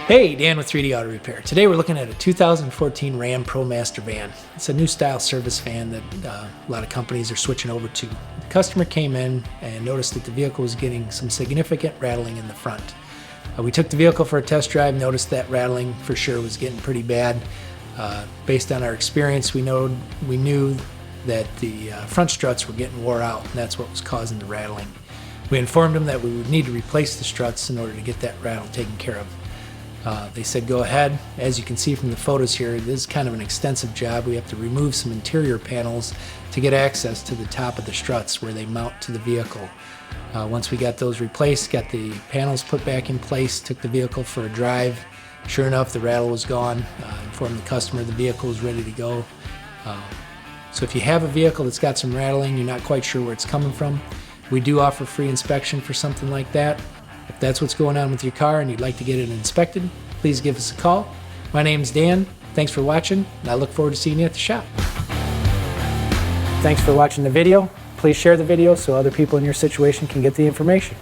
Hey, Dan with 3D Auto Repair. Today we're looking at a 2014 Ram Promaster van. It's a new style service van that a lot of companies are switching over to. The customer came in and noticed that the vehicle was getting some significant rattling in the front. We took the vehicle for a test drive, noticed that rattling for sure was getting pretty bad. Based on our experience, we knew that the front struts were getting wore out, and that's what was causing the rattling. We informed them that we would need to replace the struts in order to get that rattle taken care of. They said go ahead. As you can see from the photos here, this is kind of an extensive job. We have to remove some interior panels to get access to the top of the struts where they mount to the vehicle. Once we got those replaced, got the panels put back in place, took the vehicle for a drive. Sure enough, the rattle was gone. Informed the customer the vehicle was ready to go. So if you have a vehicle that's got some rattling, you're not quite sure where it's coming from, we do offer free inspection for something like that. If that's what's going on with your car and you'd like to get it inspected, please give us a call. My name's Dan. Thanks for watching, and I look forward to seeing you at the shop. Thanks for watching the video. Please share the video so other people in your situation can get the information.